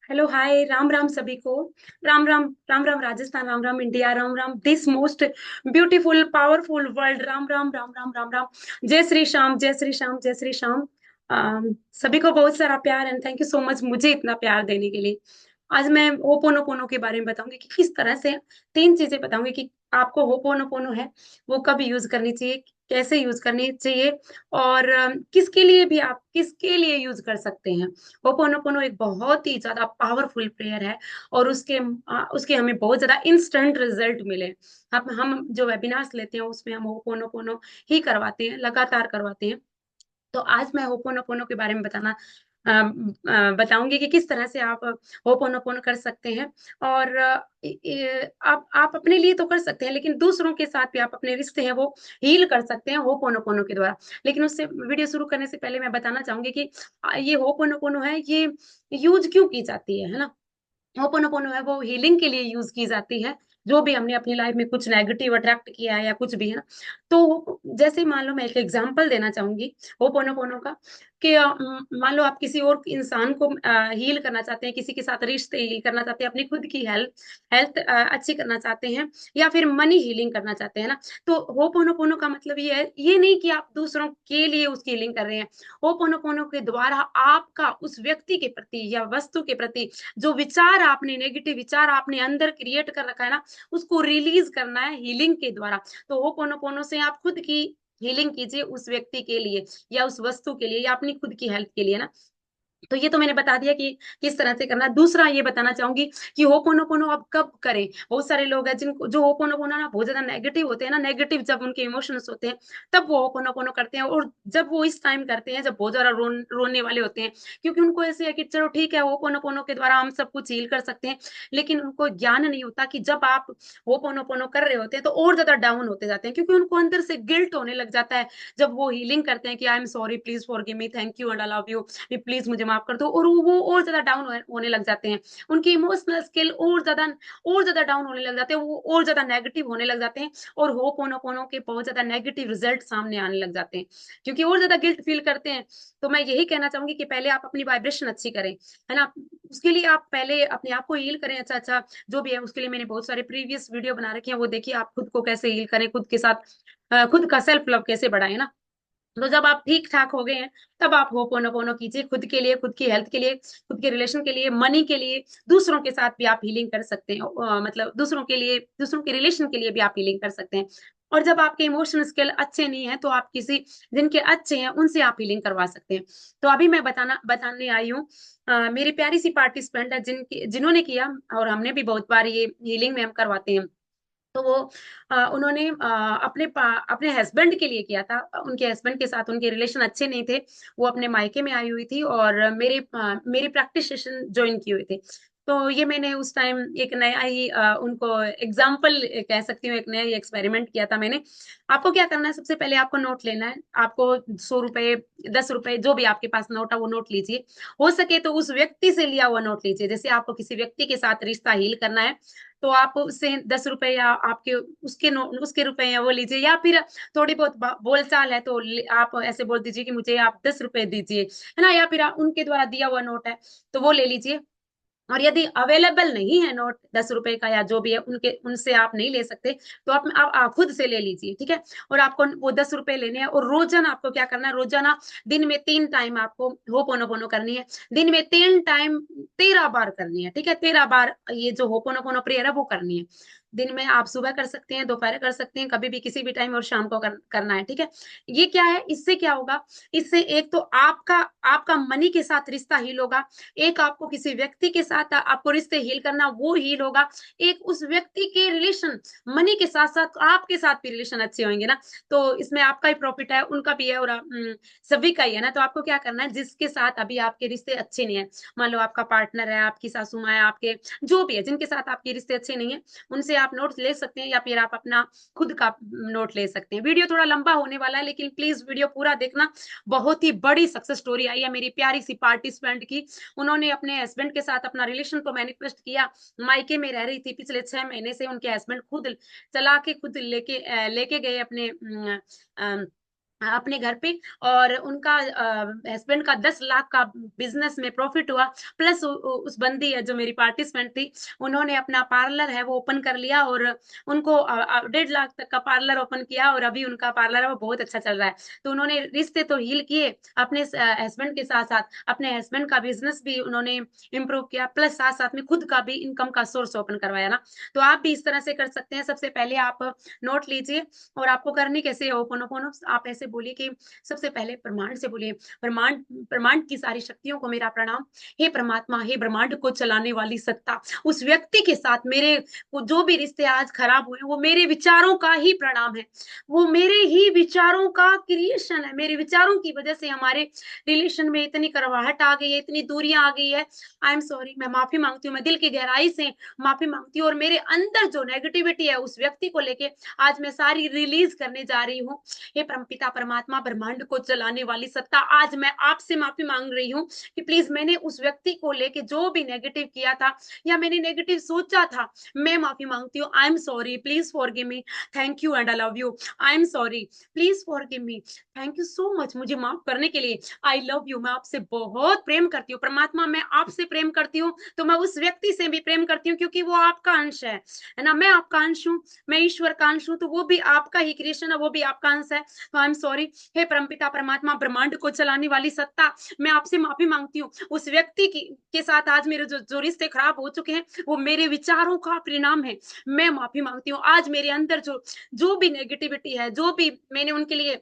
Hello hi, Ram Ram सभी को। Ram Ram, Ram Ram Rajasthan, Ram Ram India, Ram Ram this most beautiful powerful world. Ram Ram Ram Ram Ram Ram. जय श्री श्याम, जय श्री श्याम, जय श्री श्याम। सभी को बहुत सारा प्यार and thank you so much मुझे इतना प्यार देने के लिए। आज मैं होपोनोपोनो के बारे में बताऊंगी कि किस तरह से, तीन चीजें बताऊंगी कि आपको होपोनोपोनो है वो कब यूज करनी चाहिए, कैसे यूज करनी चाहिए, और किसके लिए भी आप किसके लिए यूज कर सकते हैं। होपोनोपोनो एक बहुत ही ज्यादा पावरफुल प्रेयर है और उसके हमें बहुत ज्यादा इंस्टेंट रिजल्ट मिले। हम जो वेबिनार्स लेते हैं उसमें हम होपोनोपोनो ही करवाते हैं, लगातार करवाते हैं। तो आज मैं होपोनोपोनो के बारे में बताऊंगी कि किस तरह से आप होपोनोपोनो कर सकते हैं। और आप अपने लिए तो कर सकते हैं, लेकिन दूसरों के साथ भी आप अपने रिश्ते हैं वो हील कर सकते हैं होपोनोपोनो के द्वारा। लेकिन उससे वीडियो शुरू करने से पहले मैं बताना चाहूंगी कि ये होपोनोपोनो है, ये यूज क्यों की जाती है ना। होपोनोपोनो है वो हीलिंग के लिए यूज की जाती है। जो भी हमने अपनी लाइफ में कुछ नेगेटिव अट्रैक्ट किया है या कुछ भी है ना, तो जैसे मान लो मैं एक एग्जांपल देना चाहूंगी होपोनोपोनो का, कि मान लो आप किसी और इंसान को हील करना चाहते हैं, किसी के साथ रिश्ते हील करना चाहते हैं, अपनी खुद की हेल्थ हेल्थ अच्छी करना चाहते हैं, या फिर मनी हीलिंग करना चाहते हैं ना। तो होपोनोपोनो का मतलब ये है, ये नहीं कि आप दूसरों के लिए उसकी हीलिंग कर रहे हैं। होपोनोपोनो के द्वारा आपका उस व्यक्ति के प्रति या वस्तु के प्रति जो विचार आपने, नेगेटिव विचार आपने अंदर क्रिएट कर रखा है ना, उसको रिलीज करना है हीलिंग के द्वारा। तो होपोनोपोनो से आप खुद की हीलिंग कीजिए उस व्यक्ति के लिए या उस वस्तु के लिए या अपनी खुद की हेल्थ के लिए ना। तो ये तो मैंने बता दिया कि किस तरह से करना है। दूसरा ये बताना चाहूंगी कि होपोनोपोनो अब कब करें। बहुत सारे लोग हैं जिनको जो होपोनोपोनो ना बहुत ज्यादा नेगेटिव होते हैं ना, नेगेटिव जब उनके इमोशंस होते हैं तब वो होपोनोपोनो करते हैं। और जब वो इस टाइम करते हैं जब बहुत ज्यादा रोने वाले होते हैं, क्योंकि उनको ऐसे है कि चलो ठीक है होपोनोपोनो के द्वारा हम सब कुछ हील कर सकते हैं, लेकिन उनको ज्ञान नहीं होता कि जब आप होपोनोपोनो कर रहे होते हैं तो और ज्यादा डाउन होते जाते हैं, क्योंकि उनको अंदर से गिल्ट होने लग जाता है जब वो हीलिंग करते हैं कि I am sorry, please forgive me, thank you and I love you, please मुझे माफ कर दो। और वो और ज्यादा डाउन होने लग जाते हैं, उनकी इमोशनल स्किल और ज्यादा डाउन होने लग जाते हैं, वो और ज्यादा नेगेटिव होने लग जाते हैं, और होपोनोपोनो के बहुत ज्यादा नेगेटिव रिजल्ट सामने आने लग जाते हैं, क्योंकि और ज्यादा गिल्ट फील करते हैं। तो मैं यही कहना चाहूंगी कि पहले आप अपनी वाइब्रेशन अच्छी करें, है ना। उसके लिए आप पहले अपने आप को हील करें। अच्छा अच्छा, जो भी है उसके लिए मैंने बहुत सारे प्रीवियस वीडियो बना रखे हैं, वो देखिए आप खुद को कैसे हील करें, खुद के साथ खुद का सेल्फ लव कैसे बढ़ाएं ना। तो जब आप ठीक ठाक हो गए हैं तब आप होपोनोपोनो कीजिए, खुद के लिए, खुद की हेल्थ के लिए, खुद के रिलेशन के लिए, मनी के लिए। दूसरों के साथ भी आप हीलिंग कर सकते हैं, मतलब दूसरों के लिए, दूसरों के रिलेशन के लिए भी आप हीलिंग कर सकते हैं। और जब आपके इमोशनल स्किल अच्छे नहीं है तो आप किसी जिनके अच्छे हैं उनसे आप हीलिंग करवा सकते हैं। तो अभी मैं बताने आई हूँ, मेरी प्यारी सी पार्टिसिपेंट है जिन्होंने किया, और हमने भी बहुत बार ये हीलिंग में हम करवाते हैं। तो वो उन्होंने अपने हस्बैंड के लिए किया था। उनके हस्बैंड के साथ उनके रिलेशन अच्छे नहीं थे, वो अपने मायके में आई हुई थी और मेरी प्रैक्टिस सेशन ज्वाइन की हुई थी। तो ये मैंने उस टाइम एक नया ही उनको एग्जाम्पल कह सकती हूँ, एक नया ही एक्सपेरिमेंट किया था मैंने। आपको क्या करना है, सबसे पहले आपको नोट लेना है। आपको 100 रुपए, 10 रुपए, जो भी आपके पास नोट है वो नोट लीजिए। हो सके तो उस व्यक्ति से लिया हुआ नोट लीजिए। जैसे आपको किसी व्यक्ति के साथ रिश्ता हील करना है तो आप उससे 10 रुपए या आपके उसके रुपए हैं वो लीजिए, या फिर थोड़ी बहुत बोलचाल है तो आप ऐसे बोल दीजिए कि मुझे आप 10 रुपए दीजिए, है ना। या फिर उनके द्वारा दिया हुआ नोट है तो वो ले लीजिए। और यदि अवेलेबल नहीं है नोट 10 रुपए का या जो भी है, उनके उनसे आप नहीं ले सकते, तो आप खुद से ले लीजिए, ठीक है। और आपको वो 10 रुपए लेने हैं, और रोजाना आपको क्या करना है, रोजाना दिन में 3 टाइम आपको होपोनोपोनो करनी है। दिन में 3 टाइम 13 बार करनी है, ठीक है। 13 बार ये जो होपोनोपोनो प्रेयर है वो करनी है। दिन में आप सुबह कर सकते हैं, दोपहर कर सकते हैं, कभी भी किसी भी टाइम, और शाम को करना है, ठीक है। ये क्या है, इससे क्या होगा, इससे एक तो आपका आपका मनी के साथ रिश्ता हील होगा। एक आपको किसी व्यक्ति के साथ आपको रिश्ते हील करना वो हील होगा। एक उस व्यक्ति के रिलेशन, मनी के साथ साथ आपके साथ भी रिलेशन अच्छे होंगे ना। तो इसमें आपका ही प्रॉफिट है, उनका भी है, और सभी का ही है ना। तो आपको क्या करना है, जिसके साथ अभी आपके रिश्ते अच्छे नहीं है, मान लो आपका पार्टनर है, आपकी सासू माँ है, आपके जो भी है, जिनके साथ आपके रिश्ते अच्छे नहीं है, उनसे आप नोट्स ले सकते हैं, या फिर आप अपना खुद का नोट ले सकते हैं। वीडियो थोड़ा लंबा होने वाला है, लेकिन प्लीज वीडियो पूरा देखना। बहुत ही बड़ी सक्सेस स्टोरी आई है मेरी प्यारी सी पार्टिसिपेंट की। उन्होंने अपने हस्बैंड के साथ अपना रिलेशन को मैनिफेस्ट किया। मायके में रह रही थी पिछले 6 महीने से, उनके हस्बैंड खुद चला के खुद लेके गए अपने अपने घर पे, और उनका हस्बैंड का 10 लाख का बिजनेस में प्रॉफिट हुआ। प्लस उस बंदी है जो मेरी पार्टिसिपेंट थी, उन्होंने अपना पार्लर है वो ओपन कर लिया, और उनको 1.5 लाख तक का पार्लर ओपन किया, और अभी उनका पार्लर है वो बहुत अच्छा चल रहा है। तो उन्होंने रिश्ते तो हील किए अपने हस्बैंड के साथ साथ, अपने हस्बैंड का बिजनेस भी उन्होंने इम्प्रूव किया, प्लस साथ साथ में खुद का भी इनकम का सोर्स ओपन करवाया ना। तो आप भी इस तरह से कर सकते हैं। सबसे पहले आप नोट लीजिए, और आपको करनी कैसे है ओपोनोपोनो, आप ऐसे बोलिए कि सबसे पहले ब्रह्मांड से बोलिए, ब्रह्मांड ब्रह्मांड की सारी शक्तियों को मेरा प्रणाम। हे परमात्मा, हे ब्रह्मांड को चलाने वाली सत्ता, उस व्यक्ति के साथ मेरे वो जो भी रिश्ते आज खराब हुए वो मेरे विचारों का ही परिणाम है, वो मेरे ही विचारों का क्रिएशन है। मेरे विचारों की वजह से हमारे रिलेशन में इतनी करवाहट आ गई है, इतनी दूरियां आ गई है। आई एम सॉरी, मैं माफी मांगती हूँ, मैं दिल की गहराई से माफी मांगती हूँ। और मेरे अंदर जो नेगेटिविटी है उस व्यक्ति को लेके आज मैं सारी रिलीज करने जा रही हूँ। हे परमपिता परमात्मा, ब्रह्मांड को चलाने वाली सत्ता, आज मैं आपसे माफी मांग रही हूँ कि प्लीज मैंने उस व्यक्ति को लेके जो भी नेगेटिव किया था या मैंने नेगेटिव सोचा था, मैं माफी मांगती हूँ। I am sorry, please forgive me, thank you and I love you. I am sorry, please forgive me, thank you so much मुझे माफ करने के लिए। आई लव यू, मैं आपसे बहुत प्रेम करती हूँ परमात्मा, मैं आपसे प्रेम करती हूँ तो मैं उस व्यक्ति से भी प्रेम करती हूँ, क्योंकि वो आपका अंश है ना। मैं आपका अंश हूँ, मैं ईश्वर का अंश हूँ, तो वो भी आपका ही क्रिएशन है, वो भी आपका अंश है। तो आई एम सॉरी। हे परमपिता परमात्मा, ब्रह्मांड को चलाने वाली सत्ता, मैं आपसे माफी मांगती हूँ। उस व्यक्ति के साथ आज मेरे जो रिश्ते खराब हो चुके हैं वो मेरे विचारों का परिणाम है। मैं माफी मांगती हूँ। आज मेरे अंदर जो जो भी नेगेटिविटी है, जो भी मैंने उनके लिए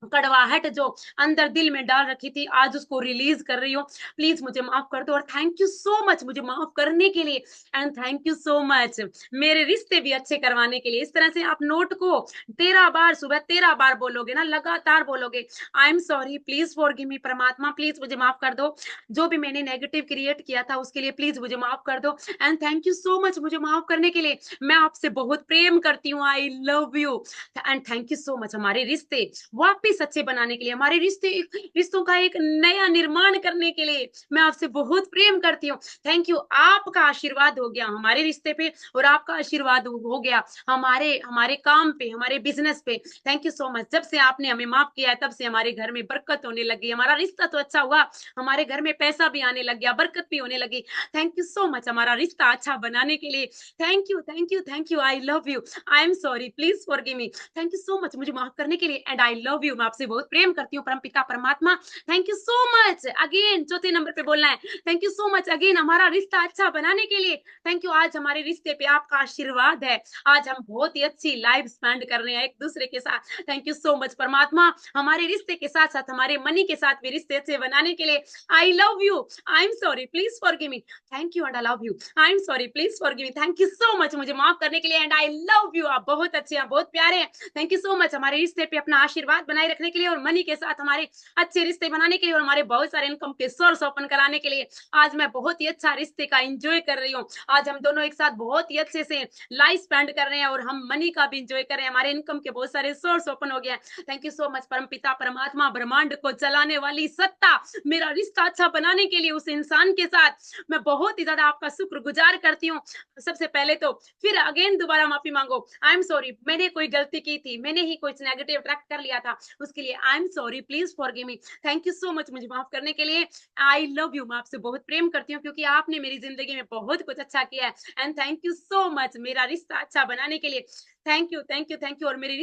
कड़वाहट जो अंदर दिल में डाल रखी थी, आज उसको रिलीज कर रही हूँ। प्लीज मुझे माफ कर दो, और थैंक यू सो मच मुझे माफ करने के लिए, and thank you so much मेरे रिश्ते भी अच्छे करवाने के लिए। इस तरह से आप नोट को 13 बार, सुबह 13 बार बोलोगे ना, लगातार बोलोगे। I am sorry, please forgive me परमात्मा, प्लीज मुझे माफ कर दो। जो भी मैंने नेगेटिव क्रिएट किया था उसके लिए प्लीज मुझे माफ कर दो, and thank you so much मुझे माफ करने के लिए। मैं आपसे बहुत प्रेम करती हूँ, I love you, and thank you so much. हमारे रिश्ते वापिस अच्छे बनाने के लिए, हमारे रिश्तों का एक नया निर्माण करने के लिए मैं आपसे बहुत प्रेम करती हूँ। थैंक यू, आपका आशीर्वाद हो गया हमारे रिश्ते पे, और आपका आशीर्वाद हो गया हमारे हमारे काम पे, हमारे बिजनेस पे। Thank you so much. जब से आपने हमें माफ किया है तब से हमारे घर में बरकत होने लगी, हमारा रिश्ता तो अच्छा हुआ, हमारे घर में पैसा भी आने लग गया, बरकत भी होने लगी। थैंक यू सो मच हमारा रिश्ता अच्छा बनाने के लिए। Thank you, thank you, thank you. I love you, I am sorry, please forgive me, thank you so much मुझे माफ करने के लिए, एंड आई लव यू, मैं आपसे बहुत प्रेम करती हूँ परमपिता परमात्मा। Thank you so much again, चौथे नंबर पे बोलना है, thank you so much again हमारा रिश्ता अच्छा बनाने के लिए। थैंक यू, आज हमारे रिश्ते पे आपका आशीर्वाद है, आज हम बहुत ही अच्छी लाइफ स्पेंड कर रहे हैं एक दूसरे के साथ। थैंक यू सो मच परमात्मा, हमारे रिश्ते के साथ साथ हमारे मनी के साथ भी रिश्ते अच्छे बनाने के लिए। I love you, I am sorry, please forgive me, thank you and I love you. I am sorry, please forgive me, thank you so much मुझे माफ करने के लिए, एंड आई लव यू। आप बहुत अच्छे हैं, बहुत प्यारे हैं। थैंक यू सो मच हमारे रिश्ते पे अपना आशीर्वाद बनाए रखने के लिए, और मनी के साथ हमारे अच्छे रिश्ते बनाने के लिए, और हमारे बहुत सारे इनकम के सोर्स ओपन कराने के लिए। आज मैं बहुत ही अच्छा रिश्ते का एंजॉय कर रही हूँ। आज हम दोनों एक साथ बहुत ही अच्छे से लाइफ स्पेंड कर रहे हैं, और हम मनी का भी एंजॉय कर रहे हैं, हमारे इनकम के बहुत सारे सोर्स ओपन हो गए। थैंक यू सो मच परम पिता परमात्मा, ब्रह्मांड को चलाने वाली सत्ता, मेरा रिश्ता अच्छा बनाने के लिए उस इंसान के साथ मैं बहुत ही ज्यादा आपका शुक्रगुजार करती हूँ। सबसे पहले तो फिर अगेन दोबारा माफी मांगो। आई एम सॉरी, मैंने कोई गलती की थी, मैंने ही कुछ नेगेटिव अट्रैक्ट कर लिया था, उसके लिए I am sorry, please forgive me, thank you so much मुझे माफ करने के लिए। आई लव यू, मैं आपसे बहुत प्रेम करती हूँ, क्योंकि आपने मेरी जिंदगी में बहुत कुछ अच्छा किया है, and thank you so much मेरा रिश्ता अच्छा बनाने के लिए। Thank you, thank you, thank you. और मेरे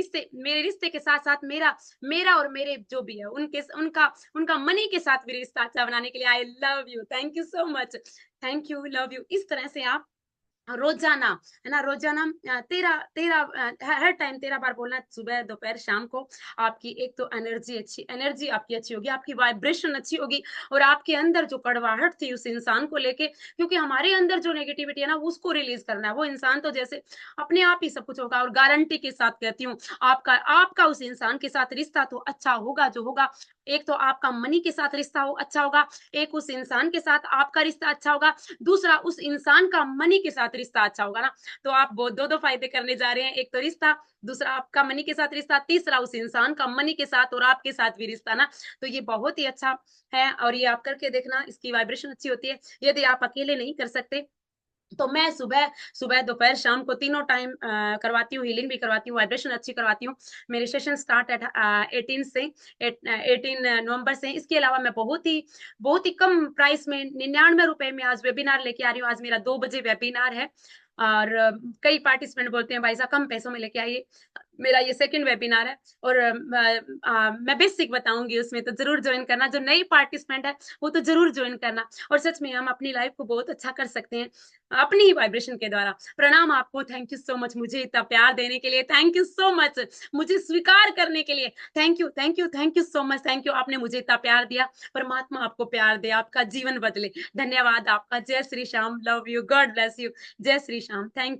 रिश्ते के साथ साथ मेरा मेरा और मेरे जो भी है उनके उनका उनका मनी के साथ भी रिश्ता अच्छा बनाने के लिए। I love you, thank you so much, thank you, love you. इस तरह से आप रोजाना, है ना, रोजाना 13 हर टाइम 13 बार बोलना है, सुबह दोपहर शाम को। आपकी एक तो एनर्जी आपकी अच्छी होगी, आपकी वाइब्रेशन अच्छी होगी, और आपके अंदर जो कड़वाहट थी उस इंसान को लेके, क्योंकि हमारे अंदर जो नेगेटिविटी है ना उसको रिलीज करना है। वो इंसान तो जैसे अपने आप ही सब कुछ होगा, और गारंटी के साथ कहती हूँ आपका आपका उस इंसान के साथ रिश्ता तो अच्छा होगा जो होगा। एक तो आपका मनी के साथ रिश्ता अच्छा होगा, एक उस इंसान के साथ आपका रिश्ता अच्छा होगा, दूसरा उस इंसान का मनी के साथ रिश्ता अच्छा होगा ना। तो आप बहुत दो दो फायदे करने जा रहे हैं, एक तो रिश्ता, दूसरा आपका मनी के साथ रिश्ता, तीसरा उस इंसान का मनी के साथ और आपके साथ भी रिश्ता ना। तो ये बहुत ही अच्छा है, और ये आप करके देखना, इसकी वाइब्रेशन अच्छी होती है। यदि आप अकेले नहीं कर सकते तो मैं सुबह सुबह, दोपहर, शाम को तीनों टाइम करवाती हूँ, हीलिंग भी करवाती हूँ, वाइब्रेशन अच्छी करवाती हूँ। मेरे सेशन स्टार्ट एट 18 से 18 नवंबर से। इसके अलावा मैं बहुत ही कम प्राइस में ₹99 में आज वेबिनार लेके आ रही हूँ। आज मेरा 2 बजे वेबिनार है और कई पार्टिसिपेंट बोलते हैं भाई साहब कम पैसों में लेके आइए। मेरा ये सेकंड वेबिनार है और मैं बेसिक बताऊंगी उसमें, तो जरूर ज्वाइन करना। जो नई पार्टिसिपेंट है वो तो जरूर ज्वाइन करना। और सच में हम अपनी लाइफ को बहुत अच्छा कर सकते हैं अपनी ही वाइब्रेशन के द्वारा। प्रणाम आपको, थैंक यू सो मच मुझे इतना प्यार देने के लिए, थैंक यू सो मच मुझे स्वीकार करने के लिए, thank you thank you thank you so much, thank you. आपने मुझे इतना प्यार दिया, परमात्मा आपको प्यार दे, आपका जीवन बदले। धन्यवाद आपका। जय Shri Shyam, love you, God bless you. जय श्री श्याम, थैंक यू।